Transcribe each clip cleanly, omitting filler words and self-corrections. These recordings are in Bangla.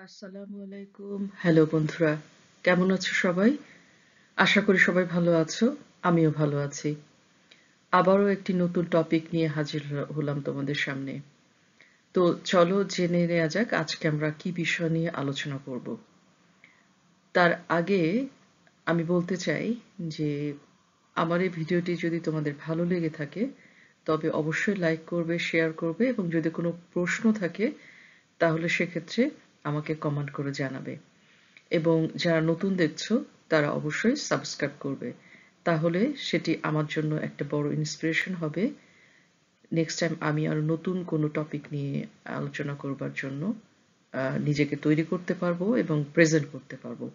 আসসালামু আলাইকুম। হ্যালো বন্ধুরা, কেমন আছো সবাই? আশা করি সবাই ভালো আছো। আমিও ভালো আছি। আবারও একটি নতুন টপিক নিয়ে হাজির হলাম তোমাদের সামনে। তো চলো জেনে নেওয়া যাক আজকে আমরা কি বিষয় নিয়ে আলোচনা করব। তার আগে আমি বলতে চাই যে আমার এই ভিডিওটি যদি তোমাদের ভালো লেগে থাকে তবে অবশ্যই লাইক করবে, শেয়ার করবে এবং যদি কোনো প্রশ্ন থাকে তাহলে সেক্ষেত্রে আমাকে কমেন্ট করে জানাবে। এবং যারা নতুন দেখছো তারা অবশ্যই সাবস্ক্রাইব করবে। তাহলে সেটি আমার জন্য একটা বড় ইন্সপিরেশন হবে নেক্সট টাইম আমি আরো নতুন কোনো টপিক নিয়ে আলোচনা করবার জন্য নিজেকে তৈরি করতে পারবো এবং প্রেজেন্ট করতে পারবো।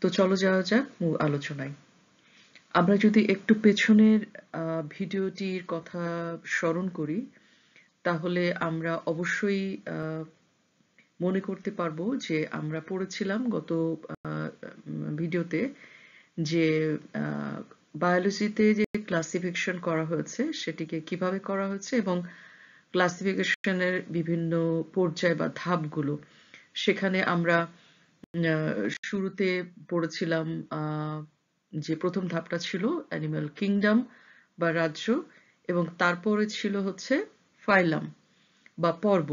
তো চলো যাওয়া যাক মূল আলোচনায়। আমরা যদি একটু পেছনের ভিডিওটির কথা স্মরণ করি তাহলে আমরা অবশ্যই মনে করতে পারবো যে আমরা পড়েছিলাম গত ভিডিওতে যে বায়োলজিতে যে ক্লাসিফিকেশন করা হয়েছে সেটিকে কিভাবে করা হয়েছে এবং ক্লাসিফিকেশনের বিভিন্ন পর্যায় বা ধাপগুলো সেখানে আমরা শুরুতে পড়েছিলাম যে প্রথম ধাপটা ছিল অ্যানিম্যাল কিংডম বা রাজ্য এবং তারপরে ছিল হচ্ছে ফাইলাম বা পর্ব।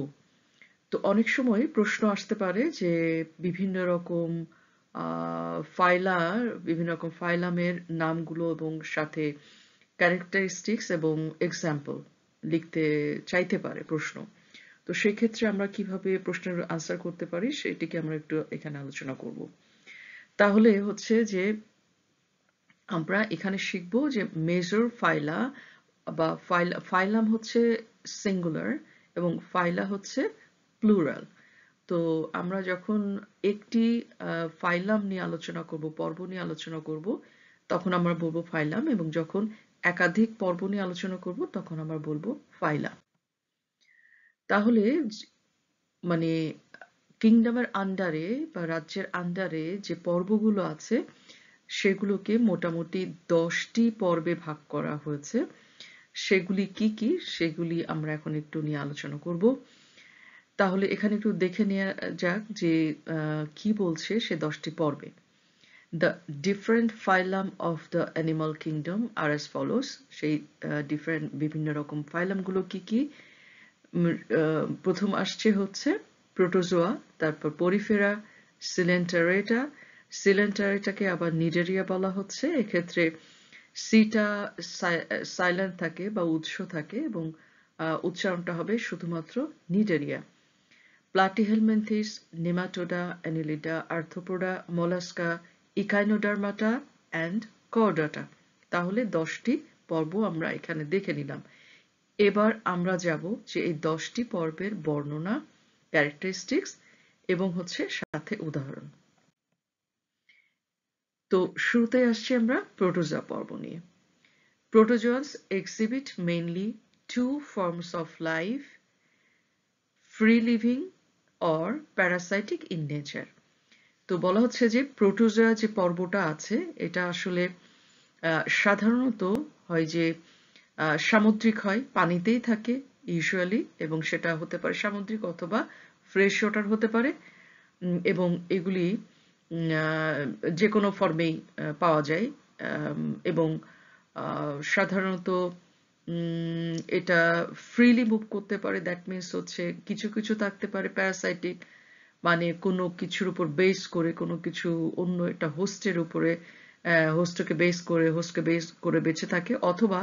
তো অনেক সময় প্রশ্ন আসতে পারে যে বিভিন্ন রকম বিভিন্ন রকম ফাইলামের নামগুলো এবং সাথে ক্যারেক্টারিস্টিক্স এবং এক্সাম্পল লিখতে চাইতে পারে প্রশ্ন। তো সেক্ষেত্রে আমরা কিভাবে প্রশ্নের আনসার করতে পারি সেটিকে আমরা একটু এখানে আলোচনা করব। তাহলে হচ্ছে যে আমরা এখানে শিখব যে মেজর ফাইলা বা ফাইলাম হচ্ছে সিঙ্গুলার এবং ফাইলা হচ্ছে প্লুরাল। তো আমরা যখন একটি ফাইলাম নিয়ে আলোচনা করব, পর্ব নিয়ে আলোচনা করব, তখন আমরা বলবো ফাইলাম এবং যখন একাধিক পর্ব নিয়ে আলোচনা করব তখন আমরা বলবো ফাইলা। তাহলে মানে কিংডমের আন্ডারে বা রাজ্যের আন্ডারে যে পর্বগুলো আছে সেগুলোকে মোটামুটি 10টি পর্বে ভাগ করা হয়েছে। সেগুলি কি কি সেগুলি আমরা এখন একটু নিয়ে আলোচনা করব। তাহলে এখানে একটু দেখে নেওয়া যাক যে কি বলছে সে 10টি পর্বে। The different phylum of the animal kingdom are as follows. সেই বিভিন্ন রকম ফাইলাম গুলো কি কি? প্রথম আসছে হচ্ছে প্রোটোজোয়া, তারপর পরিফেরা, সিলেন্টারেটা, সিলেন্টারেটাকে আবার নিডেরিয়া বলা হচ্ছে। এক্ষেত্রে সিটা সাইলেন্ট থাকে বা উৎস থাকে এবং উচ্চারণটা হবে শুধুমাত্র Cnidaria. Platyhelminthes, Nematoda, Annelida, Arthropoda, Mollusca, Echinodermata and Chordata. তাহলে 10টি পর্ব আমরা এখানে দেখে নিলাম। এবার আমরা যাব যে এই 10টি পর্বের বর্ণনা, ক্যারেক্টারিস্টিক্স এবং হচ্ছে সাথে উদাহরণ। তো শুরুতে আসছি আমরা প্রোটোজোয়া পর্ব নিয়ে। Protozoans exhibit mainly two forms of life, free living or parasitic in nature. তো বলা হচ্ছে যে প্রোটোজোয়া যে পর্বটা আছে এটা আসলে সাধারণত হয় যে সামুদ্রিক হয়, পানিতেই থাকে ইউজুয়ালি এবং সেটা হতে পারে সামুদ্রিক অথবা ফ্রেশ ওয়াটার হতে পারে এবং এগুলি যে কোনো ফর্মেই পাওয়া যায় এবং সাধারণত এটা ফ্রিলি মুভ করতে পারে। দ্যাট মিনস হচ্ছে কিছু কিছু থাকতে পারে প্যারাসাইটিক, মানে কোনো কিছুর উপর বেস করে কোনো কিছু অন্য একটা হোস্টের উপরে হোস্টকে বেস করে বেঁচে থাকে, অথবা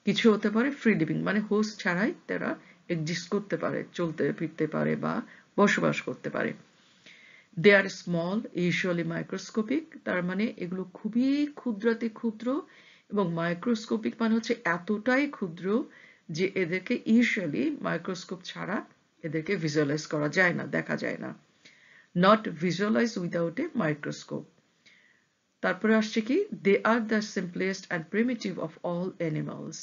কিছু হতে পারে ফ্রি লিভিং মানে হোস্ট ছাড়াই তারা এক্সিস্ট করতে পারে, চলতে ফিরতে পারে বা বসবাস করতে পারে। দে আর স্মল, ইউজুয়ালি মাইক্রোস্কোপিক, তার মানে এগুলো খুবই ক্ষুদ্রাতি ক্ষুদ্র এবং মাইক্রোস্কোপিক মানে হচ্ছে এতটাই ক্ষুদ্র যে এদেরকে ইউজুয়ালি মাইক্রোস্কোপ ছাড়া এদেরকে ভিজুয়ালাইজ করা যায় না, দেখা যায় না। Not visualise without a microscope. তারপরে আসছে কি they are the simplest and primitive of all animals.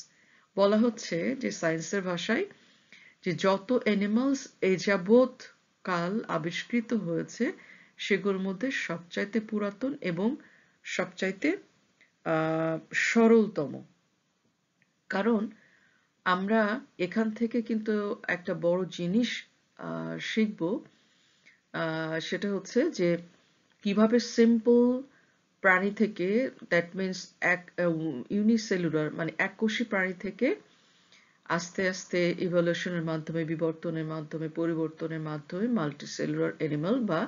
বলা হচ্ছে যে সায়েন্সের ভাষায় যে যত অ্যানিমালস এ যাবৎ কাল আবিষ্কৃত হয়েছে সেগুলোর মধ্যে সবচাইতে পুরাতন এবং সবচাইতে সরলতম। কারণ আমরা এখান থেকে কিন্তু একটা বড় জিনিস শিখব সেটা হচ্ছে যে কিভাবে সিম্পল প্রাণী থেকে, দ্যাট মিনস এক ইউনিসেলুলার মানে এককোষী প্রাণী থেকে আস্তে আস্তে ইভলিউশনের মাধ্যমে, বিবর্তনের মাধ্যমে, পরিবর্তনের মাধ্যমে মাল্টিসেলুলার অ্যানিমাল বা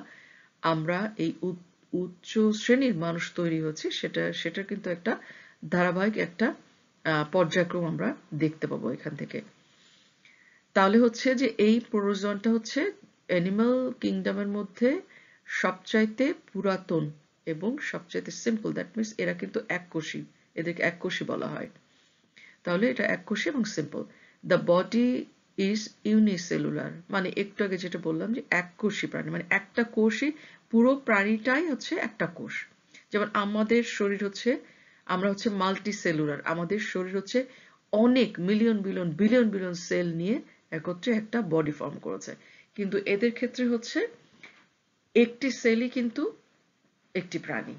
আমরা এই উচ্চ শ্রেণীর মানুষ তৈরি হচ্ছে, সেটা কিন্তু একটা ধারাবাহিক একটা পর্যায়ক্রম আমরা দেখতে পাবো এখান থেকে। তাহলে হচ্ছে যে এই প্রোটোজোয়ানটা হচ্ছে অ্যানিমাল কিংডমের মধ্যে সবচাইতে পুরাতন এবং সবচাইতে সিম্পল, দ্যাট মিনস এরা কিন্তু এককোষী, এদেরকে এককোষী বলা হয়। তাহলে এটা এককোষী এবং simple. The body is unicellular, মানে একটু আগে যেটা বললাম যে এককোষী প্রাণী, মানে একটা কোষই, পুরো প্রাণীটাই হচ্ছে একটা কোষ। যেমন আমাদের শরীর হচ্ছে, আমরা হচ্ছে মাল্টিসেলুলার, আমাদের শরীর হচ্ছে অনেক million billion billion billion cell নিয়ে একত্রে একটা বডি ফর্ম করেছে। কিন্তু এদের ক্ষেত্রে হচ্ছে একটি সেলই কিন্তু একটি প্রাণী।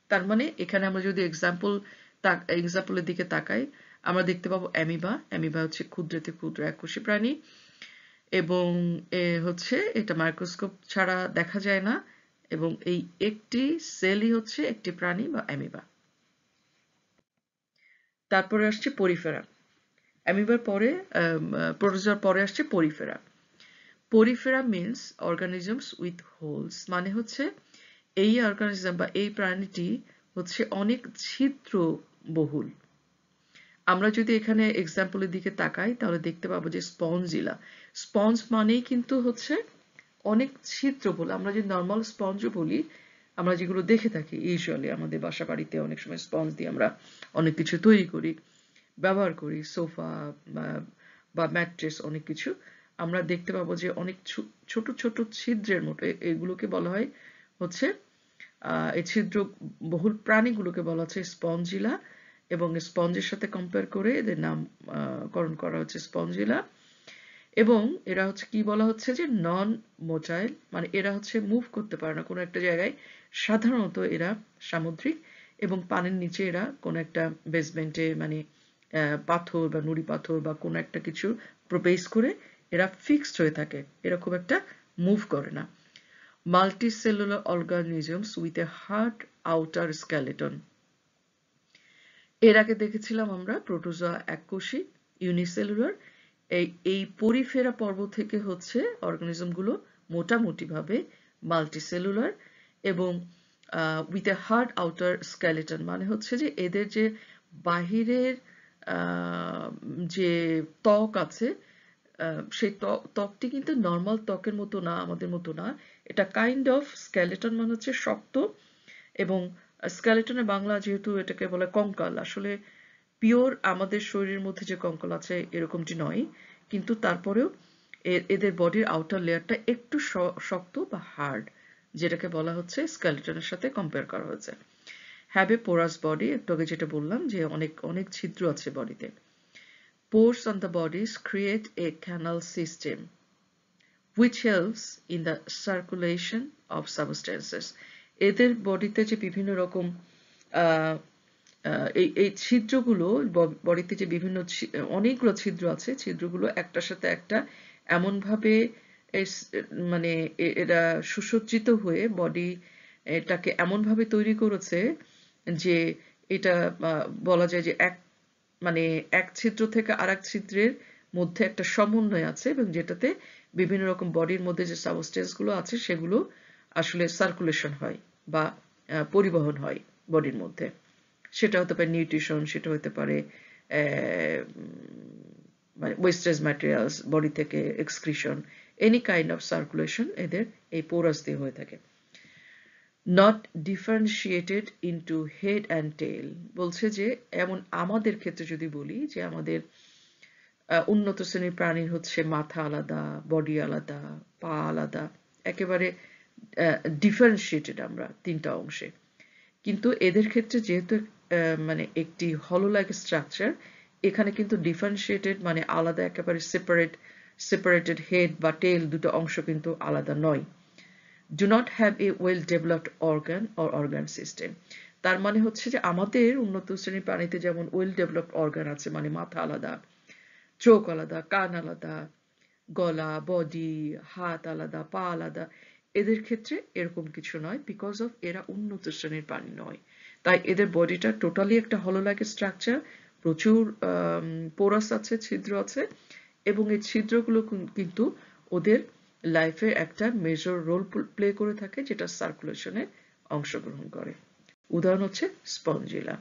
তার মানে এখানে আমরা যদি এক্সাম্পলের দিকে তাকাই, আমরা দেখতে পাবো অ্যামিবা। অ্যামিবা হচ্ছে ক্ষুদ্রাতি ক্ষুদ্র এককোষী প্রাণী এবং হচ্ছে এটা মাইক্রোস্কোপ ছাড়া দেখা যায় না, এবং এই একটি সেলই হচ্ছে একটি প্রাণী বা অ্যামিবা। তারপরে আসছে পরিফেরা। অ্যামিবার পরে, প্রোটোজোয়ার পরে আসছে Porifera. Porifera means organisms with holes, মানে হচ্ছে এই অর্গানিজম বা এই প্রাণীটি হচ্ছে অনেক ছিদ্র বহুল। আমরা যদি এখানে এক্সাম্পলের দিকে তাকাই তাহলে দেখতে পাবো যে স্পঞ্জিলা। স্পঞ্জ মানেই কিন্তু হচ্ছে অনেক ছিদ্র বলে। আমরা যে নর্মাল স্পঞ্জও বলি, আমরা যেগুলো দেখে থাকি ইউজুয়ালি আমাদের বাসা বাড়িতে অনেক সময় স্পঞ্জ দিয়ে আমরা অনেক কিছু তৈরি করি, ব্যবহার করি, সোফা বা ম্যাট্রেস, অনেক কিছু আমরা দেখতে পাবো যে অনেক ছোট ছোট ছিদ্রের মতো এগুলোকে বলা হয় হচ্ছে, এই ছিদ্র বহুল প্রাণীগুলোকে বলা হচ্ছে স্পঞ্জিলা, এবং স্পঞ্জের সাথে কম্পেয়ার করে এদের নামকরণ করা হচ্ছে স্পঞ্জিলা। এবং এরা হচ্ছে কি বলা হচ্ছে যে নন মোটাইল, মানে এরা হচ্ছে মুভ করতে পারে না কোনো একটা জায়গায়। সাধারণত এরা সামুদ্রিক এবং পানির নিচে এরা কোনো একটা বেসমেন্টে, মানে পাথর বা নুড়ি পাথর বা কোনো একটা কিছু প্রবেশ করে এরা ফিক্সড হয়ে থাকে, এরা খুব একটা মুভ করে না। Multicellular organisms with a hard outer skeleton. এর আগে দেখেছিলাম আমরা প্রোটোজোয়া এককোষী ইউনিসেলুলার। এই পরিফেরা পর্ব থেকে হচ্ছে অর্গানিজমগুলো মোটামুটিভাবে মাল্টিসেলুলার এবং with a hard outer skeleton, মানে হচ্ছে যে এদের যে বাহিরের যে ত্বক আছে, সেই ত্বকটি কিন্তু নর্মাল ত্বকের মতো না, আমাদের মতো না। এটা কাইন্ড অফ স্কেলেটন, মানে হচ্ছে শক্ত, এবং স্কেলেটনের বাংলা যেহেতু এটাকে বলে কঙ্কাল, আসলে পিওর আমাদের শরীরের মধ্যে যে কঙ্কাল আছে এরকমটি নয়, কিন্তু তারপরেও এদের বডির আউটার লেয়ারটা একটু শক্ত বা হার্ড, যেটাকে বলা হচ্ছে স্কেলেটনের সাথে কম্পেয়ার করা হয়েছে। হ্যাভ এ পোরাস বডি, একটু আগে যেটা বললাম যে অনেক অনেক ছিদ্র আছে বডিতে। Pores on the bodies create a canal system which helps in the circulation of substances. এদের বডিতে যে বিভিন্ন রকম এই ছিদ্রগুলো, বডিতে যে বিভিন্ন অনেকগুলো ছিদ্র আছে, ছিদ্রগুলো একটার সাথে একটা এমনভাবে মানে এরা সুসজ্জিত হয়ে বডি এটাকে এমনভাবে তৈরি করেছে যে এটা বলা যায় যে মানে এক ছিদ্র থেকে আরেক ছিদ্রের মধ্যে একটা সমন্বয় আছে, এবং যেটাতে বিভিন্ন রকম বডির মধ্যে যে সাবস্টেন্স গুলো আছে সেগুলো আসলে সার্কুলেশন হয় বা পরিবহন হয় বডির মধ্যে। সেটা হতে পারে নিউট্রিশন, সেটা হতে পারে মানে ওয়েস্টেজ ম্যাটেরিয়ালস, বডি থেকে excretion, any kind of circulation এদের এই পোরাস দিয়ে হয়ে থাকে। Not differentiated into head and tail, বলছে যে এমন আমাদের ক্ষেত্রে যদি বলি যে আমাদের উন্নত শ্রেণীর প্রাণীর হচ্ছে মাথা আলাদা, বডি আলাদা, পা আলাদা, একেবারে ডিফারেন্সিয়েটেড আমরা তিনটা অংশে। কিন্তু এদের ক্ষেত্রে যেহেতু মানে একটি হলো লাইক স্ট্রাকচার, এখানে কিন্তু ডিফারেন্সিয়েটেড মানে আলাদা, একেবারে সেপারেটেড হেড বা টেল দুটো অংশ কিন্তু আলাদা নয়। Do not have a well developed organ or organ system, তার মানে হচ্ছে যে আমাদের উন্নত শ্রেণীর প্রাণীতে যেমন ওয়েল ডেভেলপড অর্গান আছে, মানে মাথা আলাদা, চোখ আলাদা, কান আলাদা, গলা, বডি, হাত আলাদা, পা আলাদা, এদের ক্ষেত্রে এরকম কিছু নয়, বিকজ অফ এরা উন্নত শ্রেণীর প্রাণী নয়, তাই এদের বডিটা টোটালি একটা হলো লাইক স্ট্রাকচার, প্রচুর পোরাস আছে, ছিদ্র আছে, এবং এই ছিদ্রগুলো কিন্তু ওদের লাইফে একটা মেজর রোল প্লে করে থাকে, যেটা সার্কুলেশনে অংশগ্রহণ করে। উদাহরণ হচ্ছে স্পঞ্জিলা।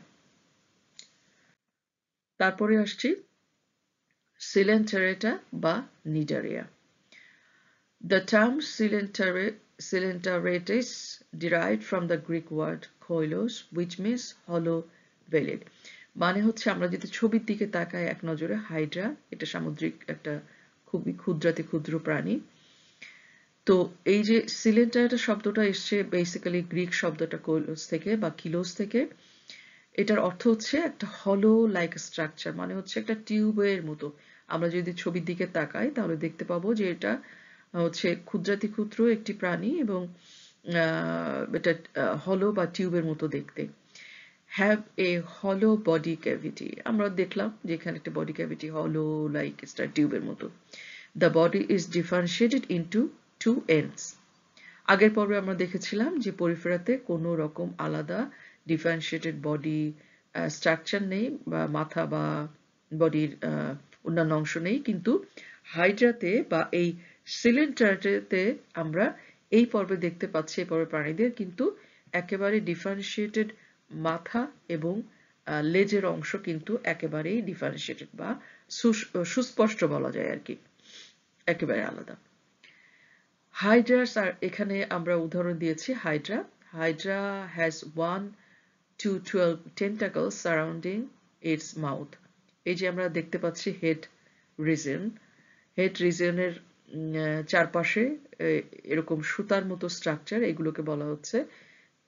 তারপরে আসছি সিলেন্টারেটা বা Cnidaria. The term Coelenterata is derived from the Greek word koilos, which means hollow-bellied. মানে হচ্ছে আমরা যদি ছবির দিকে তাকাই এক নজরে, হাইড্রা এটা সামুদ্রিক একটা খুবই ক্ষুদ্রাতি ক্ষুদ্র প্রাণী। তো এই যে সিলেন্টারেটা শব্দটা এসছে বেসিক্যালি গ্রিক শব্দটা কোইলোস থেকে বা কিলোস থেকে। এটার অর্থ হচ্ছে একটা হলো লাইক স্ট্রাকচার, মানে হচ্ছে একটা টিউবের মতো। আমরা যদি ছবির দিকে তাকাই তাহলে দেখতে পাবো যে এটা হচ্ছে ক্ষুদ্রাতি ক্ষুদ্র একটি প্রাণী, এবং এটা হলো বা টিউবের মতো দেখতে। হ্যাভ এ হলো বডি ক্যাভিটি, আমরা দেখলাম যে এখানে একটা বডি ক্যাভিটি হলো লাইক একটা টিউবের মতো। The body is differentiated into two ends. আগের পর্বে আমরা দেখেছিলাম যে পরিফেরাতে কোনো রকম আলাদা ডিফারেন্সিয়েটেড বডি স্ট্রাকচার নেই, বা মাথা বা বডির অন্যান্য অংশ নেই, কিন্তু হাইড্রাতে বা এই সিলিন্ডারতে আমরা এই পর্বে দেখতে পাচ্ছি, এই পর্বে প্রাণীদের কিন্তু একেবারে ডিফারেন্সিয়েটেড মাথা এবং লেজের অংশ কিন্তু একেবারেই ডিফারেন্সিয়েটেড বা সুস্পষ্ট বলা যায় আর কি, একেবারে আলাদা। হাইড্রাস, আর এখানে আমরা উদাহরণ দিয়েছি Hydra. Hydra has 1 to 12 tentacles surrounding its mouth. এই যে আমরা দেখতে পাচ্ছি হেড রিজন, হেড রিজনের চারপাশে এরকম সুতার মতো স্ট্রাকচার, এগুলোকে বলা হচ্ছে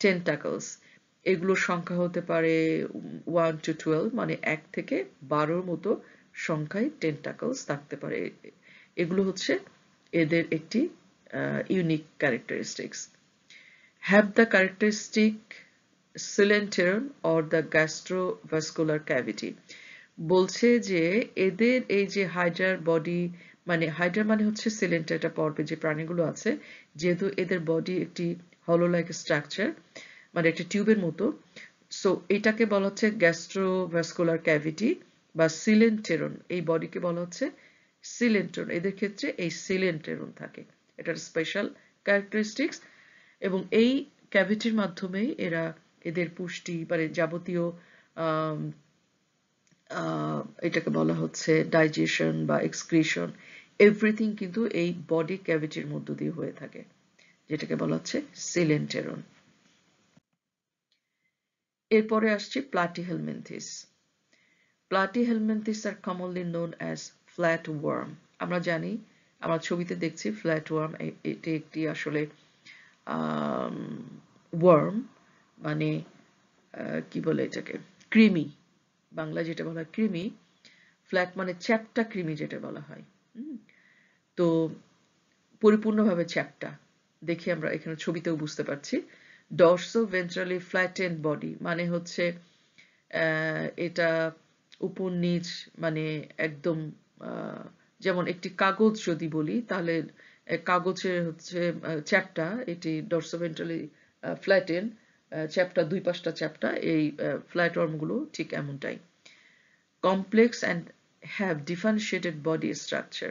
টেন্টাকলস। এগুলোর সংখ্যা হতে পারে 1 to 12, মানে 1 থেকে 12 মতো সংখ্যায় টেন্টাকলস থাকতে পারে। এগুলো হচ্ছে এদের একটি unique characteristics. Have the characteristic coelenteron or the gastrovascular cavity. বলছে যে এদের এই যে হাইড্রার বডি, মানে হাইড্রা মানে হচ্ছে সিলেন্টারেটা পর্বে যে প্রাণীগুলো আছে, যেহেতু এদের বডি একটি হলো লাইক স্ট্রাকচার, মানে একটা টিউবের মতো, সো এটাকে বলা হচ্ছে গ্যাস্ট্রোভাস্কুলার ক্যাভিটি বা সিলেন্টেরন। এই বডিকে বলা হচ্ছে সিলেন্টেরন। এদের ক্ষেত্রে এই সিলেন্টেরন থাকে, এটার স্পেশাল ক্যারেক্টারিস্টিক্স, এবং এই ক্যাভিটির মাধ্যমেই এরা এদের পুষ্টি মানে যাবতীয় এটাকে বলা হচ্ছে ডাইজেশন বা এক্সক্রিশন, এভরিথিং কিন্তু এই বডি ক্যাভিটির মধ্য দিয়ে হয়ে থাকে, যেটাকে বলা হচ্ছে সিলেন্টেরন। এরপরে আসছে Platyhelminthes. Platyhelminthes are commonly known as flat worm. আমরা জানি, আমরা ছবিতে দেখছি ফ্ল্যাট ওয়ার্ম, এটি একটি আসলে ওয়ার্ম, মানে কি বলে এটাকে, কৃমি, বাংলা যেটা বলা হয় কৃমি। ফ্ল্যাট মানে চ্যাপ্টা কৃমি যেটা বলা হয়। তো পরিপূর্ণভাবে চ্যাপ্টা দেখি আমরা এখানে ছবিতেও বুঝতে পারছি। ডরসো ভেন্ট্রালি ফ্ল্যাটেন্ড বডি মানে হচ্ছে এটা উপর নিচ মানে একদম যেমন একটি কাগজ যদি বলি তাহলে কাগজের হচ্ছে চ্যাপ্টা, এটি ডরসো ভেন্ট্রালি ফ্ল্যাটেন চ্যাপ্টা, দুই পাশটা চ্যাপ্টা, এই ফ্ল্যাট ওয়ার্মগুলো ঠিক এমনটাই। Complex and have differentiated body structure,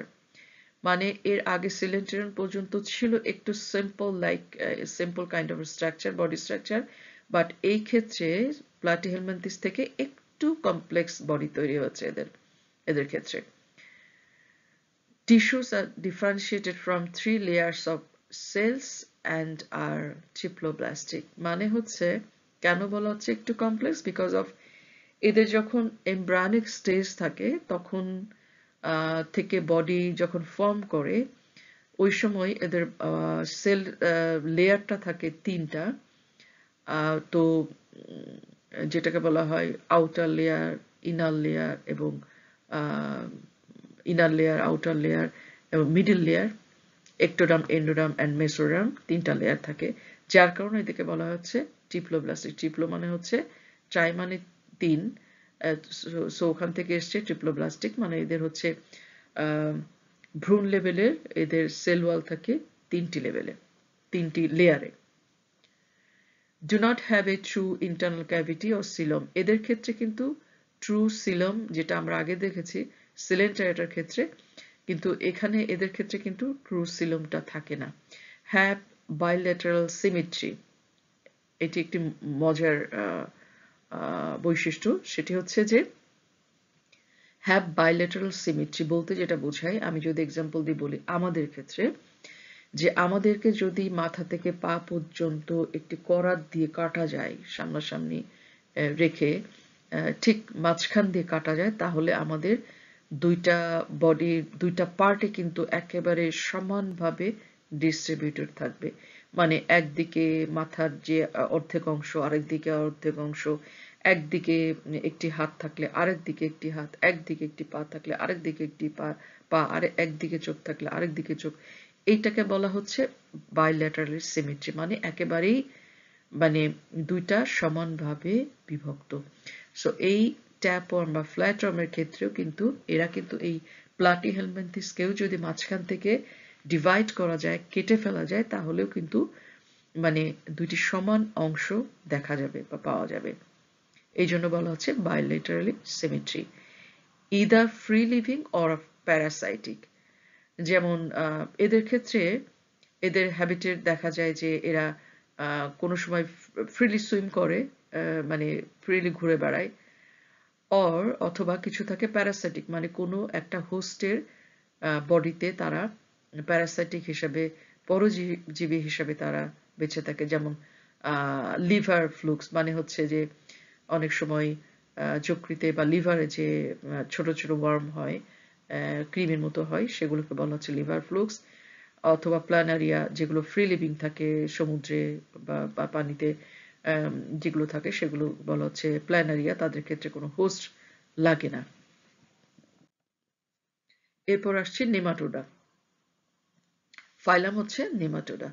মানে এর আগে সিলেন্টেরন পর্যন্ত ছিল একটু simple kind of structure, body structure, but এই ক্ষেত্রে প্লাটিহেলমিনথিস থেকে একটু কমপ্লেক্স বডি তৈরি হচ্ছে এদের ক্ষেত্রে। Tissues are differentiated from 3 layers of cells and are triploblastic. মানে হচ্ছে কেন বলা হচ্ছে একটু কমপ্লেক্স, বিকজ অফ এদের যখন এমব্রায়োনিক স্টেজ থাকে তখন থেকে বডি যখন ফর্ম করে ওই সময় এদের সেল লেয়ারটা থাকে 3টা। তো যেটাকে বলা হয় আউটার লেয়ার, ইনার লেয়ার এবং ইনার লেয়ার, আউটার লেয়ার এবং middle layer, ectoderm, endoderm and mesoderm, 3টা লেয়ার থাকে, যার কারণে এদেরকে বলা হচ্ছে ট্রিপ্লোব্লাস্টিক। ট্রিপ্লো মানে হচ্ছে ট্রাই মানে 3, সো ওখান থেকে এসছে ট্রিপ্লোব্লাস্টিক, মানে এদের হচ্ছে ভ্রূণ লেভেলের এদের সেল ওয়াল থাকে 3টি লেভেলে। তিনটি লেয়ারে। Do not have a true internal cavity or coelom, এদের ক্ষেত্রে কিন্তু ট্রু সিলম যেটা আমরা আগে দেখেছি সিলেন্টারেটার ক্ষেত্রে, কিন্তু এখানে এদের ক্ষেত্রে কিন্তু ট্রু সিলমটা থাকে না। হ্যাভ বাইলেটারাল সিমেট্রি, এটি একটি মজার বৈশিষ্ট্য, সেটি হচ্ছে যে হ্যাভ বাইলেটারাল সিমেট্রি বলতে যেটা বোঝায়, আমি যদি এক্সাম্পল দিয়ে বলি আমাদের ক্ষেত্রে, যে আমাদেরকে যদি মাথা থেকে পা পর্যন্ত একটি করাত দিয়ে কাটা যায় সামনাসামনি রেখে, ঠিক মাঝখান দিয়ে কাটা যায়, তাহলে আমাদের দুইটা বডির দুইটা পার্টে কিন্তু একেবারে সমানভাবে ডিস্ট্রিবিউটেড থাকবে। মানে একদিকে মাথার যে অর্ধেক অংশ, আরেকদিকে অর্ধেক অংশ, একদিকে একটি হাত থাকলে আরেক দিকে একটি হাত, একদিকে একটি পা থাকলে আরেক দিকে একটি পা, আর একদিকে চোখ থাকলে আরেক দিকে চোখ। এইটাকে বলা হচ্ছে বাইল্যাটারাল সিমেট্রি, মানে একেবারেই মানে দুইটা সমানভাবে বিভক্ত। সো এই ট্যাপওয়ার্ম বা ফ্ল্যাটওয়ার্মের ক্ষেত্রেও কিন্তু এরা কিন্তু এই প্লাটিহেলমিনথেসকেও যদি মাঝখান থেকে ডিভাইড করা যায়, কেটে ফেলা যায়, তাহলেও কিন্তু মানে দুইটি সমান অংশ দেখা যাবে বা পাওয়া যাবে। এই জন্য বলা হচ্ছে bilaterally symmetry. Either free living or parasitic, যেমন এদের ক্ষেত্রে এদের হ্যাবিটেট দেখা যায় যে এরা কোনো সময় ফ্রিলি সুইম করে, মানে ফ্রিলি ঘুরে বেড়ায়, অথবা কিছু থাকে প্যারাসাইটিক, মানে কোনো একটা হোস্টের বডিতে তারা প্যারাসাইটিক হিসাবে, পরজীবী হিসাবে তারা বেঁচে থাকে। যেমন লিভার ফ্লুক্স, মানে হচ্ছে যে অনেক সময় যকৃতে বা লিভারে যে ছোট ছোট ওয়ার্ম হয়, ক্রিমের মতো হয়, সেগুলোকে বলা হচ্ছে লিভার ফ্লুক্স। অথবা প্ল্যানারিয়া, যেগুলো ফ্রি লিভিং থাকে সমুদ্রে বা পানিতে, যেগুলো থাকে সেগুলো বলা হচ্ছে প্ল্যানারিয়া, তাদের ক্ষেত্রে কোনো হোস্ট লাগে না। এরপর আসছে নেমাটোডা। ফাইলাম হচ্ছে Nematoda.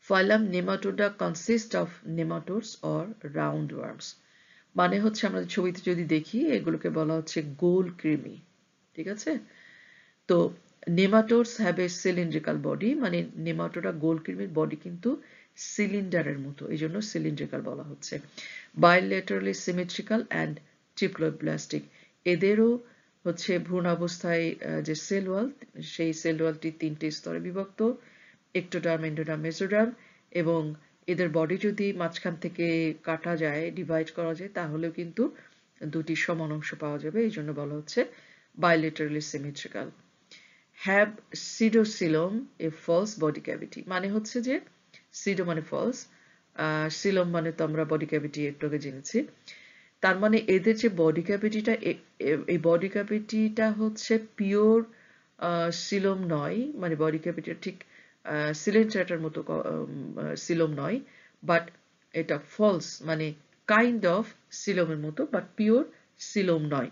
Phylum Nematoda consist of nematodes or round worms, মানে হচ্ছে আমরা ছবিতে যদি দেখি এগুলোকে বলা হচ্ছে গোল কৃমি। ঠিক আছে, তো নেমাটোডস হ্যাভ এ সিলিন্ড্রিক্যাল বডি, মানে নেমাটোডা গোল কৃমির বডি কিন্তু সিলিন্ডারের মতো, এই জন্য সিলিন্ড্রিক্যাল বলা হচ্ছে। বাইলেটারালি সিমেট্রিক্যাল অ্যান্ড ট্রিপ্লোব্লাস্টিক, এদেরও হচ্ছে ভ্রূণ অবস্থায় যে সেল ওয়াল, সেই সেল ওয়ালটি তিনটি স্তরে বিভক্ত, এক্টোডার্ম, এন্ডোডার্ম, মেসোডার্ম, এবং এদের বডি যদি মাঝখান থেকে কাটা যায়, ডিভাইড করা যায়, তাহলেও কিন্তু দুটি সমান অংশ পাওয়া যাবে, এই জন্য বলা হচ্ছে bilaterally symmetrical. Have pseudocoelom a false body cavity, মানে হচ্ছে যে pseudo মানে false, coelom মানে তো আমরা বডি ক্যাভিটি একটু আগে জেনেছি, তার মানে এদের যে বডি ক্যাভিটিটা, এই বডি ক্যাভিটিটা হচ্ছে পিওর সিলোম নয়, মানে বডি ক্যাভিটিটা ঠিক সিলিন্ডারটার মতো সিলোম নয়, বাট এটা ফলস, মানে কাইন্ড অফ সিলোমের মতো, বাট পিওর সিলোম নয়,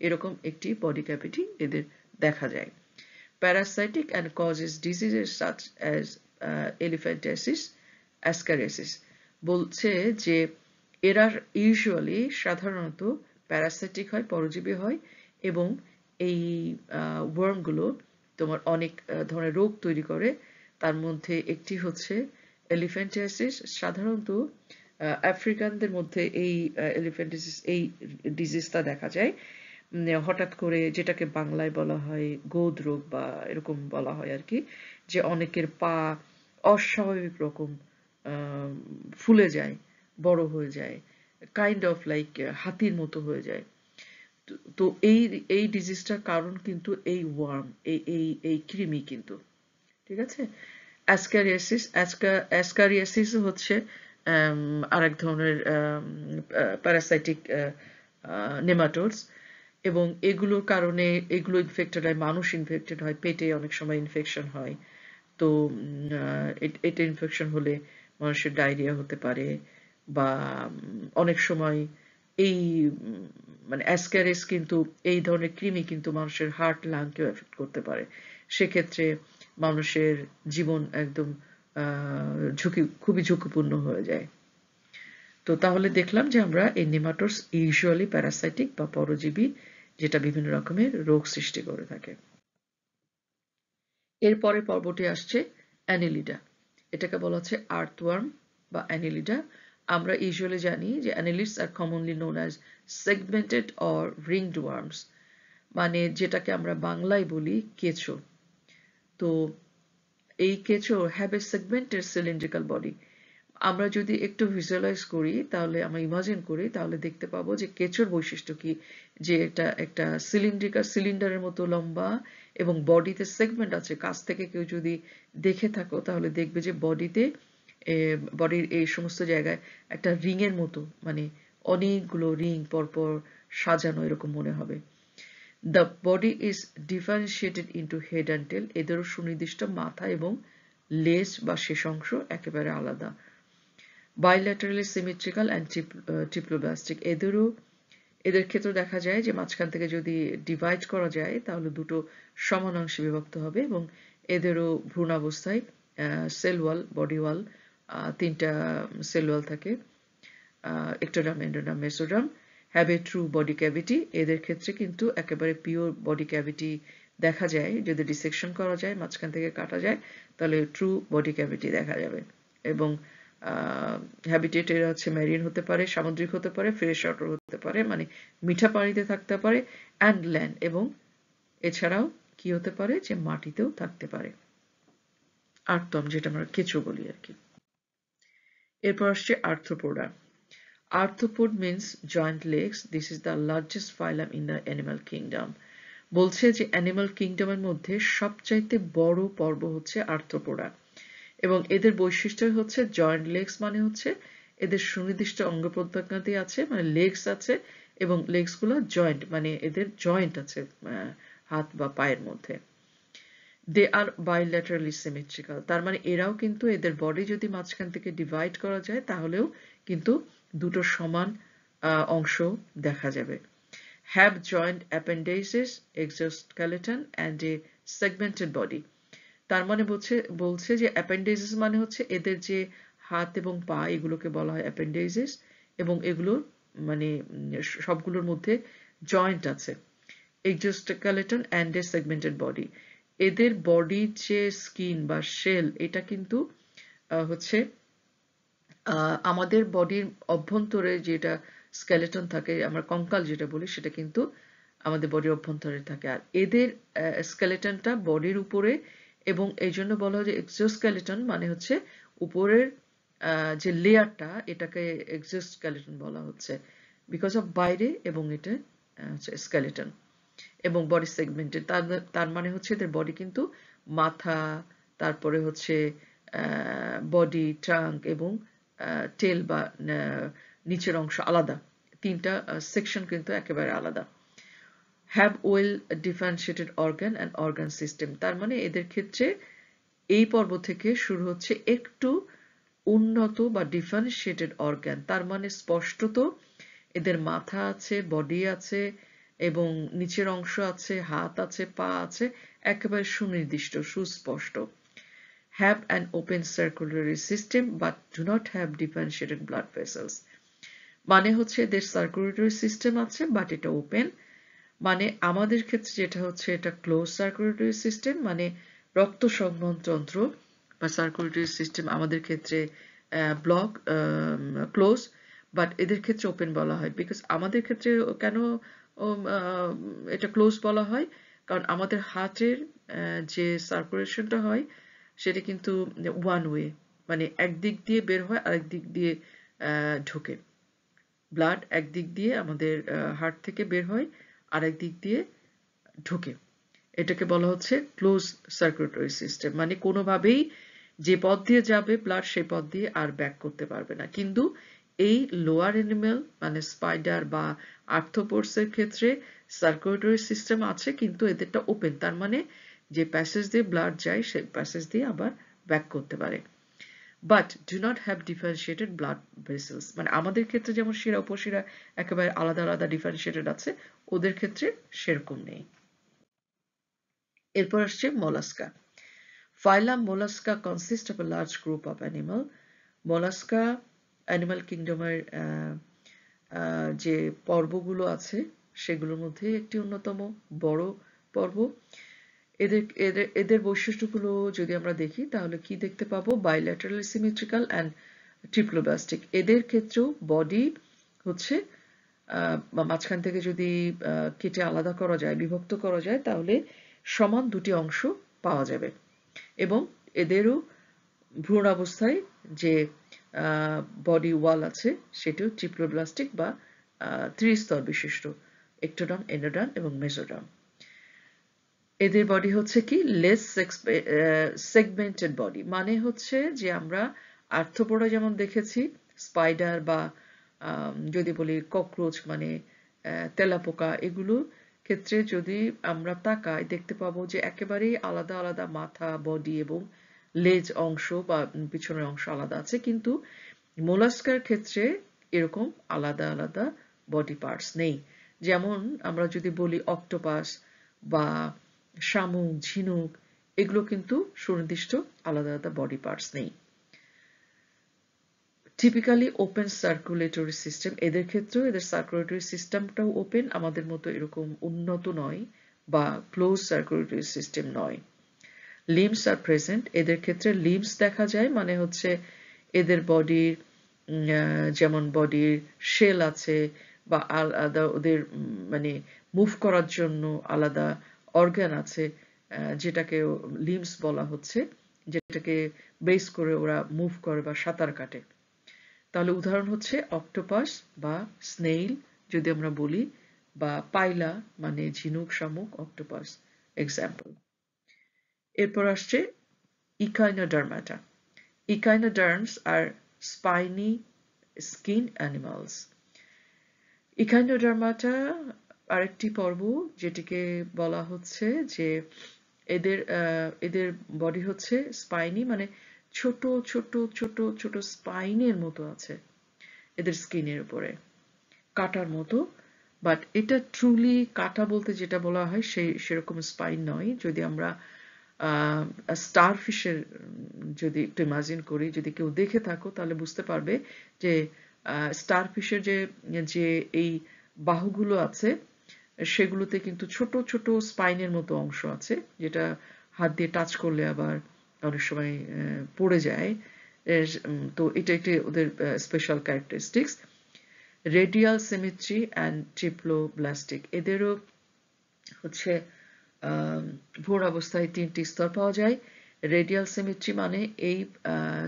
এরকম একটি বডি ক্যাভিটি এদের দেখা যায়। Parasitic and causes diseases such as elephantiasis, ascariasis, বলছে যে এরা ইউজুয়ালি সাধারণত প্যারাসাইটিক হয়, পরজীবী হয়, এবং এই ওয়ার্মগুলো তোমার অনেক ধরনের রোগ তৈরি করে। তার মধ্যে একটি হচ্ছে এলিফ্যান্টাইসিস। সাধারণত আফ্রিকানদের মধ্যে এই এলিফ্যান্টাইসিস, এই ডিজিজটা দেখা যায় হঠাৎ করে, যেটাকে বাংলায় বলা হয় গোদ রোগ বা এরকম বলা হয় আর কি, যে অনেকের পা অস্বাভাবিক রকম ফুলে যায়, বড় হয়ে যায়, কাইন্ড অফ লাইক হাতির মতো হয়ে যায়। তো এই ডিজিজটার কারণ কিন্তু এই ওয়ার্ম, এই কৃমি কিন্তু। ঠিক আছে, অ্যাসকারিয়াসিস হচ্ছে আরেক ধরনের প্যারাসাইটিক নেমাটোডস, এবং এগুলোর কারণে এগুলো ইনফেক্টেড হয়, মানুষ ইনফেক্টেড হয়, পেটে অনেক সময় ইনফেকশন হয়। তো এটা ইনফেকশন হলে মানুষের ডায়রিয়া হতে পারে, বা অনেক সময় এই মানে অ্যাসক্যারিস কিন্তু, এই ধরনের কৃমি কিন্তু মানুষের হার্ট লাংকেও এফেক্ট করতে পারে। সেক্ষেত্রে মানুষের জীবন একদম খুবই ঝুঁকিপূর্ণ হয়ে যায়। তো তাহলে দেখলাম যে আমরা এই নেমাটোডস ইউজুয়ালি প্যারাসাইটিক বা পরজীবী, যেটা বিভিন্ন রকমের রোগ সৃষ্টি করে থাকে। এরপরে পর্বটি আসছে অ্যানেলিডা। এটাকে বলা হচ্ছে আর্থওয়ার্ম বা অ্যানিলিডা। আমরা ইউজুয়ালি জানি যে annelids are commonly known as segmented or ringed worms, মানে যেটাকে আমরা বাংলায় বলি কেঁচো। তো এই কেঁচো have a segmented cylindrical body. আমরা যদি একটু ভিজুয়ালাইজ করি, তাহলে আমরা ইমাজিন করি, তাহলে দেখতে পাবো যে কেঁচোর বৈশিষ্ট্য কি, যে এটা একটা সিলিন্ডারের মতো লম্বা এবং বডিতে সেগমেন্ট আছে। কাছ থেকে কেউ যদি দেখে থাকো তাহলে দেখবে যে বডির এই সমস্ত জায়গায় একটা রিং এর মতো, মানে অনেকগুলো রিং পরপর সাজানো এরকম মনে হবে। The body is differentiated into head and tail. এদেরও সুনির্দিষ্ট মাথা এবং লেজ বা শেষ অংশ একেবারে আলাদা। Bilaterally symmetrical and triploblastic. এদের ক্ষেত্রে দেখা যায় যে মাঝখান থেকে যদি ডিভাইড করা যায় তাহলে দুটো সমান অংশে বিভক্ত হবে, এবং এদেরও ভ্রূণাবস্থায় সেল ওয়াল, বডি ওয়াল, তিনটা সেল ওয়াল থাকে, ectoderm, endoderm, mesoderm. Have a true body cavity. এদের ক্ষেত্রে কিন্তু একেবারে পিওর বডি ক্যাভিটি দেখা যায়। যদি ডিসেকশন করা যায়, মাঝখান থেকে কাটা যায়, তাহলে ট্রু বডি ক্যাভিটি দেখা যাবে। এবং হ্যাবিটেট এরা হচ্ছে ম্যারিন হতে পারে, সামুদ্রিক হতে পারে, ফ্রেশ ওয়াটার হতে পারে, মানে মিঠা পানিতে থাকতে পারে, অ্যান্ড ল্যান্ড, এবং এছাড়াও কি হতে পারে যে মাটিতেও থাকতে পারে। আর্থম, যেটা আমরা কেঁচো বলি আর কি। এরপর আসছে arthropoda. Arthropod means joint legs. This is the largest phylum in the animal kingdom. বলছে যে অ্যানিমাল কিংডমের মধ্যে সবচাইতে বড় পর্ব হচ্ছে আর্থ্রোপোডা, এবং এদের বৈশিষ্ট্য হচ্ছে জয়েন্ট লেগস, মানে হচ্ছে এদের সুনির্দিষ্ট অঙ্গ প্রত্যঙ্গাদি আছে, মানে লেগস আছে, এবং লেগস গুলো জয়েন্ট, মানে এদের জয়েন্ট আছে হাত বা পায়ের মধ্যে। দে আর বাইল্যাটারালি সিমেট্রিক্যাল, তার মানে এরাও কিন্তু এদের বডি যদি মাঝখান থেকে ডিভাইড করা যায় তাহলেও কিন্তু দুটো সমান অংশ দেখা যাবে। Have joint appendages, exoskeleton and a segmented body. তার মানে বলছে যে অ্যাপেন্ডেইসেস মানে হচ্ছে এদের যে হাত এবং পা, এগুলোকে বলা হয় অ্যাপেন্ডেইসেস, এবং এগুলোর মানে সবগুলোর মধ্যে জয়েন্ট আছে। Exoskeleton and a segmented body. এদের বডির যে স্কিন বা শেল, এটা কিন্তু হচ্ছে আমাদের বডির অভ্যন্তরে যেটা স্কেলেটন থাকে, আমরা কঙ্কাল যেটা বলি, সেটা কিন্তু আমাদের বডির অভ্যন্তরে থাকে। আর এদের স্কেলেটনটা বডির উপরে, এবং এই জন্য বলা হয় যে এক্সোস্কেলেটন, মানে হচ্ছে উপরের যে লেয়ারটা, এটাকে এক্সোস্কেলেটন বলা হচ্ছে বিকজ অফ বাইরে, এবং এটা হচ্ছে স্কেলেটন। এবং বডি সেগমেন্টেড, তার মানে হচ্ছে এদের বডি কিন্তু মাথা, তারপরে হচ্ছে বডি, ট্রাঙ্ক এবং টেল বা নিচের অংশ আলাদা, তিনটা সেকশন কিন্তু একেবারে আলাদা। Have well differentiated organ and organ system, তার মানে এদের ক্ষেত্রে এই পর্ব থেকে শুরু হচ্ছে একটু উন্নত বা ডিফারেন্সিয়েটেড অর্গান, তার মানে স্পষ্টত এদের মাথা আছে, বডি আছে, এবং নিচের অংশ আছে, হাত আছে, পা আছে, একেবারে সুনির্দিষ্ট, সুস্পষ্ট। Have an open circulatory system but do not have differentiated blood vessels, মানে হচ্ছে এদের সার্কুলেটরি সিস্টেম আছে বাট এটা ওপেন। মানে আমাদের ক্ষেত্রে যেটা হচ্ছে এটা ক্লোজ সার্কুলেটরি সিস্টেম, মানে রক্ত সংবহনতন্ত্র বা সার্কুলেটরি সিস্টেম আমাদের ক্ষেত্রে ব্লক ক্লোজ, বাট এদের ক্ষেত্রে ওপেন বলা হয়। বিকজ আমাদের ক্ষেত্রে কেন এটা ক্লোজ বলা হয়, কারণ আমাদের হার্টের যে সার্কুলেশনটা হয় সেটা কিন্তু ওয়ান ওয়ে, মানে একদিক দিয়ে বের হয়, আরেক দিক দিয়ে ঢোকে। ব্লাড একদিক দিয়ে আমাদের হার্ট থেকে বের হয়, আরেক দিক দিয়ে ঢোকে। এটাকে বলা হচ্ছে ক্লোজ সার্কুলেটরি সিস্টেম, মানে কোনোভাবেই যে পথ দিয়ে যাবে ব্লাড সেই পথ দিয়ে আর ব্যাক করতে পারবে না। কিন্তু এই লোয়ার অ্যানিমেল মানে স্পাইডার বা আর্থ্রোপোডসের ক্ষেত্রে সার্কুলেটরি সিস্টেম আছে, কিন্তু এদেরটা ওপেন, তার মানে যে প্যাসেজ দিয়ে ব্লাড যায় সেই প্যাসেজ দিয়ে আবার ব্যাক করতে পারে। But do not have differentiated blood vessels, মানে আমাদের ক্ষেত্রে যেমন শিরা উপশিরা একেবারে আলাদা আলাদা ডিফারেন্সিয়েটেড আছে, ওদের ক্ষেত্রে সেরকম নেই। এরপর আসছে Mollusca. Phylum Mollusca consist of a large group of animal. Mollusca animal কিংডমের যে পর্বগুলো আছে সেগুলোর মধ্যে একটি অন্যতম বড় পর্ব। এদের এদের এদের বৈশিষ্ট্যগুলো যদি আমরা দেখি তাহলে কি দেখতে পাবো, বাইল্যাটারালি সিমেট্রিক্যাল অ্যান্ড ট্রিপ্লোব্লাস্টিক। এদের ক্ষেত্রেও বডি হচ্ছে বা মাঝখান থেকে যদি কেটে আলাদা করা যায়, বিভক্ত করা যায়, তাহলে সমান দুটি অংশ পাওয়া যাবে। এবং এদেরও ভ্রূণ অবস্থায় যে বডি ওয়াল আছে সেটিও ট্রিপ্লোব্লাস্টিক বা ত্রিস্তর বিশিষ্ট, এক্টোডার্ম, এন্ডোডার্ম এবং মেসোডার্ম। এদের বডি হচ্ছে কি লেস সেগমেন্টেড বডি, মানে হচ্ছে যে আমরা আর্থ্রোপোডা যেমন দেখেছি, স্পাইডার বা যদি বলি ককরোচ মানে তেলাপোকা, এগুলোর ক্ষেত্রে যদি আমরা তাকাই দেখতে পাবো যে একেবারেই আলাদা আলাদা মাথা, বডি এবং লেজ অংশ বা পিছনের অংশ আলাদা আছে, কিন্তু মোলাস্কার ক্ষেত্রে এরকম আলাদা আলাদা বডি পার্টস নেই। যেমন আমরা যদি বলি অক্টোপাস বা শামুক, ঝিনুক, এগুলো কিন্তু সুনির্দিষ্ট আলাদা আলাদা বডি পার্টস নেই। টিপিক্যালি ওপেন সার্কুলেটরি সিস্টেম, এদের ক্ষেত্রেও এদের সার্কুলেটরি সিস্টেমটাও ওপেন, আমাদের মতো এরকম উন্নত নয় বা ক্লোজ সার্কুলেটরি সিস্টেম নয়। লিম্বস আর প্রেজেন্ট, এদের ক্ষেত্রে লিম্বস দেখা যায়, মানে হচ্ছে এদের বডির যেমন বডির শেল আছে বা আলাদা ওদের মানে মুভ করার জন্য আলাদা অর্গান আছে, যেটাকে লিম্বস বলা হচ্ছে, যেটাকে বেস করে ওরা মুভ করে বা সাঁতার কাটে। তাহলে উদাহরণ হচ্ছে অক্টোপাস বা স্নেইল যদি আমরা বলি, বা পাইলা মানে ঝিনুক, শামুক, অক্টোপাস এক্সাম্পল। এরপর আসছে ইকাইনোডার্মাটা। Echinoderms are spiny skin animals. ইকাইনোডার্মাটা আরেকটি পর্ব, যেটিকে বলা হচ্ছে যে এদের এদের বডি হচ্ছে স্পাইনি, মানে ছোট ছোট ছোট ছোট স্পাইনের মতো আছে এদের স্কিনের উপরে, কাটার মতো। বাট এটা ট্রুলি কাটা বলতে যেটা বলা হয় সেরকম স্পাইন নয়। যদি আমরা স্টারফিশের যদি একটু ইমাজিন করি, যদি কেউ দেখে থাকো তাহলে বুঝতে পারবে যে স্টারফিশের যে এই বাহুগুলো আছে সেগুলোতে কিন্তু ছোট ছোট স্পাইনের মতো অংশ আছে, যেটা হাত দিয়ে টাচ করলে আবার অনেক সময় পড়ে যায়। তো এটা একটি ওদের special characteristics. Radial symmetry and triploblastic, এদেরও হচ্ছে ভ্রূণ অবস্থায় 3টি স্তর পাওয়া যায়। রেডিয়াল সিমেট্রি মানে এই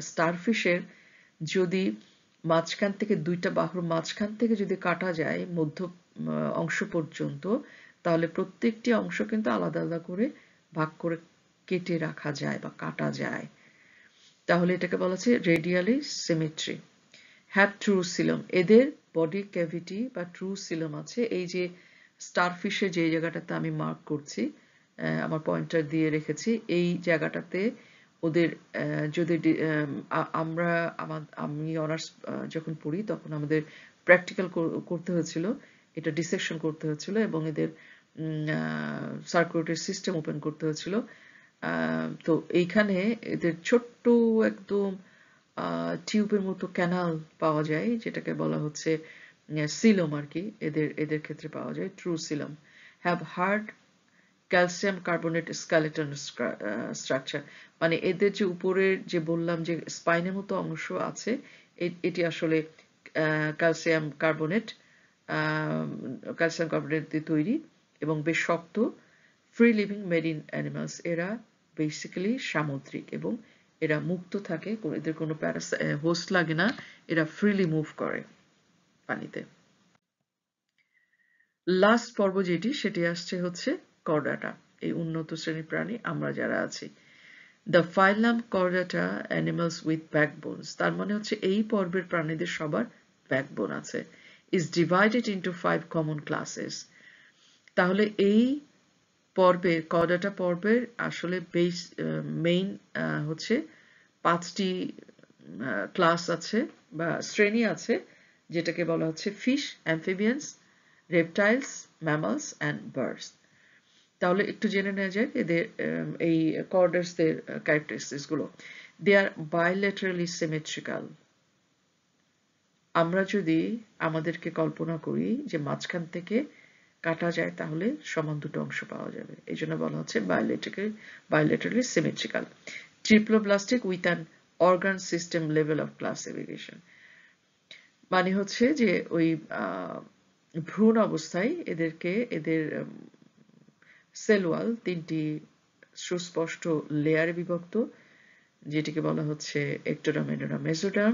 স্টারফিশের যদি মাঝখান থেকে দুইটা বাহুর মাঝখান থেকে যদি কাটা যায় মধ্য অংশ পর্যন্ত, তাহলে প্রত্যেকটি অংশ কিন্তু আলাদা আলাদা করে ভাগ করে কেটে রাখা যায় বা কাটা যায়। তাহলে এটাকে বলা হচ্ছে radially symmetry. Have true Silam, এদের বডি ক্যাভিটি বা ট্রু সিলম আছে। এই যে স্টারফিশে যে জায়গাটাতে আমি মার্ক করছি, আমার পয়েন্টার দিয়ে রেখেছি, এই জায়গাটাতে ওদের যদি আমি অনার্স যখন পড়ি তখন আমাদের প্র্যাকটিক্যাল করতে হয়েছিল, এটা ডিসেকশন করতে হয়েছিল এবং এদের সার্কুলেটরি সিস্টেম ওপেন করতে হয়েছিল। তো এইখানে এদের ছোট্ট একদম টিউবের মতো ক্যানাল পাওয়া যায়, যেটাকে বলা হচ্ছে সিলম আর কি, এদের ক্ষেত্রে পাওয়া যায় true Silam. Have heard calcium carbonate skeleton structure, মানে এদের যে উপরের যে বললাম যে স্পাইনের মতো অংশ আছে, এটি আসলে ক্যালসিয়াম কার্বনেট দিয়ে তৈরি এবং বেশ শক্ত। ফ্রি লিভিং মেরিন অ্যানিমালস, এরা বেসিক্যালি সামুদ্রিক এবং এরা মুক্ত থাকে, এদের কোনো হোস্ট লাগে না, এরা ফ্রিলি মুভ করে পানিতে। লাস্ট পর্ব যেটি, সেটি আসছে হচ্ছে কর্ডাটা, এই উন্নত শ্রেণীর প্রাণী আমরা যারা আছি। দ্য ফাইলাম কর্ডাটা অ্যানিমালস উইথ ব্যাকবোনস, তার মানে হচ্ছে এই পর্বের প্রাণীদের সবার ব্যাকবোন আছে। Is divided into 5 common classes. তাহলে এই পর্বের কর্ডাটা পর্বের আসলে মেইন হচ্ছে 5টি ক্লাস আছে বা শ্রেণী আছে, যেটাকে বলা হচ্ছে fish, amphibians, reptiles, mammals and birds. তাহলে একটু জেনে নেওয়া যাক এদের এই কর্ডাসদের ক্যারেক্টারিস্টিক্স গুলো। দে আর বাইলেটারালি সিমেট্রিক্যাল। আমরা যদি আমাদেরকে কল্পনা করি যে মাঝখান থেকে কাটা যায় তাহলে সমান দুটো অংশ পাওয়া যাবে। এই জন্য বলা হচ্ছে bilaterally symmetrical. Triploblastic with an organ system level of classification. মানে হচ্ছে যে ওই ভ্রূণ অবস্থায় এদের সেল ওয়াল 3টি সুস্পষ্ট লেয়ারে বিভক্ত, যেটিকে বলা হচ্ছে ectoderm, endoderm, mesoderm.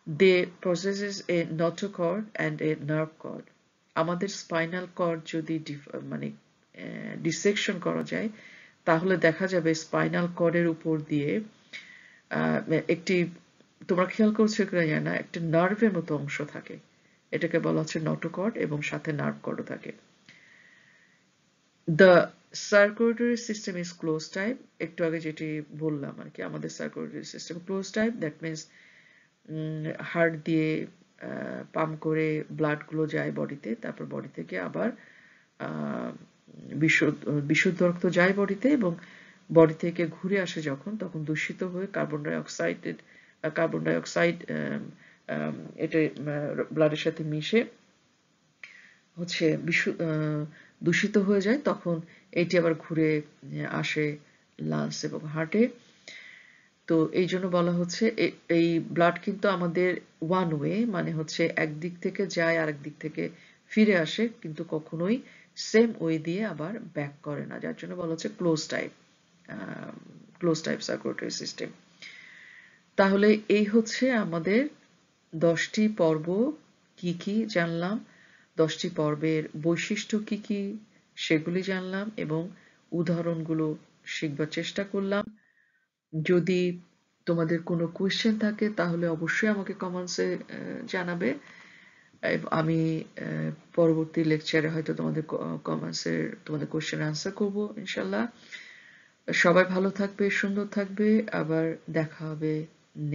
They possesses a notochord and a nerve cord. আমাদের স্পাইনাল কর্ড যদি মানে ডিসেকশন করা যায় তাহলে দেখা যাবে স্পাইনাল কর্ডের উপর দিয়ে একটি, তোমরা খেয়াল করছো কিনা জানি না, একটা নার্ভের মতো অংশ থাকে, এটাকে বলা হচ্ছে নোটোকর্ড এবং সাথে নার্ভ কর্ডও থাকে। The circulatory system is closed type. একটু আগে যেটি বললাম আর কি, আমাদের circulatory system closed type. That means heart দিয়ে পাম্প করে ব্লাড গুলো যায় বডিতে, তারপর বডি থেকে আবার বিশুদ্ধ রক্ত যায় বডিতে এবং বডি থেকে ঘুরে আসে যখন, তখন দূষিত হয়ে কার্বন ডাই অক্সাইড এটা ব্লাডের সাথে মিশে হচ্ছে দূষিত হয়ে যায়, তখন এটি আবার ঘুরে আসে লাংস এবং হার্টে। তো এই জন্য বলা হচ্ছে এই ব্লাড কিন্তু আমাদের ওয়ান ওয়ে, মানে হচ্ছে একদিক থেকে যায় আরেক দিক থেকে ফিরে আসে, কিন্তু কখনোই সেম ওয়ে দিয়ে আবার ব্যাক করে না, যার জন্য বলা হচ্ছে ক্লোজ টাইপ সার্কুলেটরি সিস্টেম। তাহলে এই হচ্ছে আমাদের 10টি পর্ব কি কি জানলাম, 10টি পর্বের বৈশিষ্ট্য কি কি সেগুলি জানলাম এবং উদাহরণগুলো শিখবার চেষ্টা করলাম। যদি তোমাদের কোনো কোয়েশ্চেন থাকে তাহলে অবশ্যই আমাকে কমেন্টসে জানাবে, আমি পরবর্তী লেকচারে হয়তো তোমাদের তোমাদের কোয়েশ্চেন আনসার করব ইনশাল্লাহ। সবাই ভালো থাকবে, সুন্দর থাকবে, আবার দেখা হবে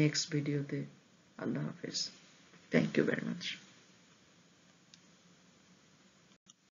নেক্সট ভিডিওতে। আল্লাহ হাফেজ। Thank you very much.